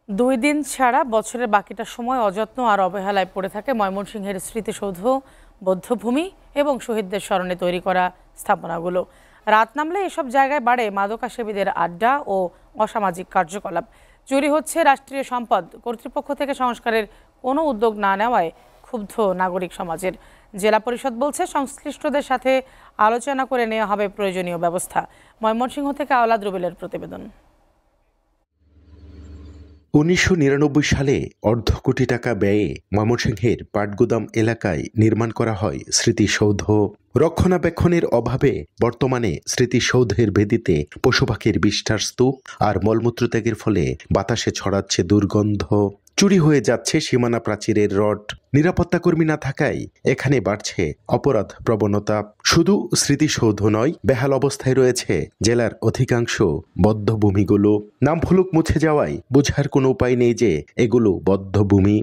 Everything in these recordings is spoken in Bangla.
2 দিন ছাড়া বছরের বাকিটা সময় অযত্ন আর অবহেলায় পড়ে থাকে ময়মনসিংহের স্মৃতিসৌধ, বধ্যভূমি এবং শহীদদের স্মরণে তৈরি করা স্থাপনাগুলো। রাত নামলে এসব জায়গায় বাড়ে মাদকাসেবীদের আড্ডা ও অসামাজিক কার্যকলাপ। চুরি হচ্ছে রাষ্ট্রীয় সম্পদ। কর্তৃপক্ষ থেকে সংস্কারের কোনো উদ্যোগ না নেওয়ায় ক্ষুব্ধ নাগরিক সমাজের। জেলা পরিষদ বলছে সংশ্লিষ্টদের সাথে আলোচনা করে নেওয়া হবে প্রয়োজনীয় ব্যবস্থা। ময়মনসিংহ থেকে আওলাদ রুবেলের প্রতিবেদন। 1999 সালে অর্ধ কোটি টাকা ব্যয়ে ময়মনসিংহের পাটগুদাম এলাকায় নির্মাণ করা হয় স্মৃতিসৌধ। রক্ষণাবেক্ষণের অভাবে বর্তমানে স্মৃতিসৌধের বেদিতে পশুপাখির বিষ্ঠার স্তূপ আর মলমূত্র ত্যাগের ফলে বাতাসে ছড়াচ্ছে দুর্গন্ধ। চুরি হয়ে যাচ্ছে সীমানা প্রাচীরের রড। নিরাপত্তা কর্মী না থাকায় এখানে বাড়ছে অপরাধ প্রবণতা। শুধু স্মৃতিসৌধ নয়, বেহাল অবস্থায় রয়েছে জেলার অধিকাংশ বধ্যভূমিগুলো। নাম ফলক মুছে যাওয়ায় বোঝার কোনো উপায় নেই যে এগুলো বধ্যভূমি।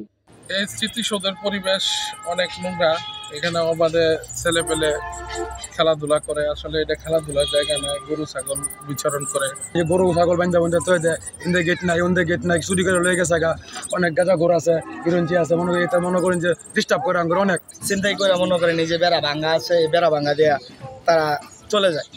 এই স্মৃতিসৌধের পরিবেশ অনেক নোংরা। এখানে অবাধে ছেলে পেলে খেলাধুলা করে। আসলে এটা খেলাধুলার জায়গা না, গরু ছাগল বিচরণ করে। এই গরু ছাগল বান্ধা বান্ধা তো ইন্দে গেট নাই, ওন্দে গেট নাই, চুরি করে লয়ে গেছে। অনেক গাঁজা ঘোর আছে, হিরঞ্চি আছে, মনে করেন যে ডিস্টার্ব করে আঙ্গুর অনেক চিন্তাই করে মনে করেন এই যে বেড়া ভাঙ্গা আছে, এই বেড়া ভাঙ্গা দেয়া তারা চলে যায়।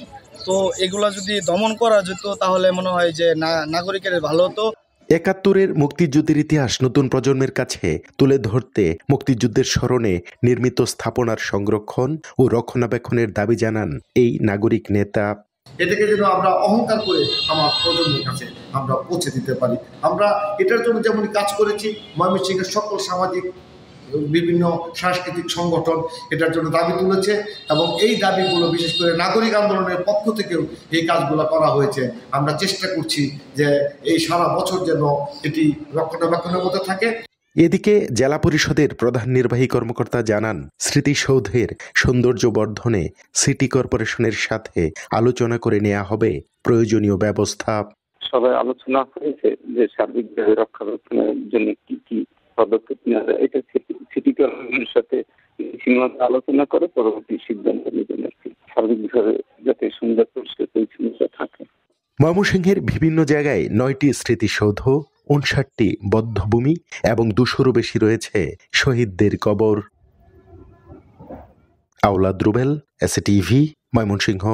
তো এগুলা যদি দমন করা যেত তাহলে মনে হয় যে নাগরিকের ভালো হতো। 71-এর মুক্তিযুদ্ধের ইতিহাস নতুন প্রজন্মের কাছে তুলে ধরতে মুক্তিযুদ্ধের স্মরণে নির্মিত স্থাপনার সংরক্ষণ ও রক্ষণাবেক্ষণের দাবি জানান এই নাগরিক নেতা। এটাকে যেন আমরা অহংকার করে আমার প্রজন্মের কাছে আমরা পৌঁছে দিতে পারি। আমরা এটার জন্য যেমন কাজ করেছি, ময়মনসিংহের সকল সামাজিক বিভিন্ন সাংস্কৃতিক সংগঠন এটার জন্য দাবি তুলেছে এবং এই দাবিগুলো বিশেষ করে নাগরিক আন্দোলনের পক্ষ থেকেও এই কাজগুলো করা হয়েছে। আমরা চেষ্টা করছি যে এই সারা বছর যেন এটি রক্ষণাবেক্ষণের মধ্যে থাকে। এদিকে জেলা পরিষদের প্রধান নির্বাহী কর্মকর্তা জানান, স্মৃতিসৌধের সৌন্দর্য বর্ধনে সিটি কর্পোরেশনের সাথে আলোচনা করে নেওয়া হবে প্রয়োজনীয় ব্যবস্থা। সবাই আলোচনা হয়েছে যে সার্বিকভাবে রক্ষণাবেক্ষণের জন্য কি কি পদক্ষেপ নেওয়া যায়। এটা সিটি কর্পোরেশনের সাথে সীমাবদ্ধ আলোচনা করে পরবর্তী সিদ্ধান্ত নেবেন আর কি, সার্বিকভাবে যাতে সুন্দর পরিচ্ছন্নতা থাকে। ময়মনসিংহের বিভিন্ন জায়গায় 9টি স্মৃতিসৌধ, 59টি বধ্যভূমি এবং 200-রও বেশি রয়েছে শহীদদের কবর। আওলাদ রুবেল, এসএটিভি, ময়মনসিংহ।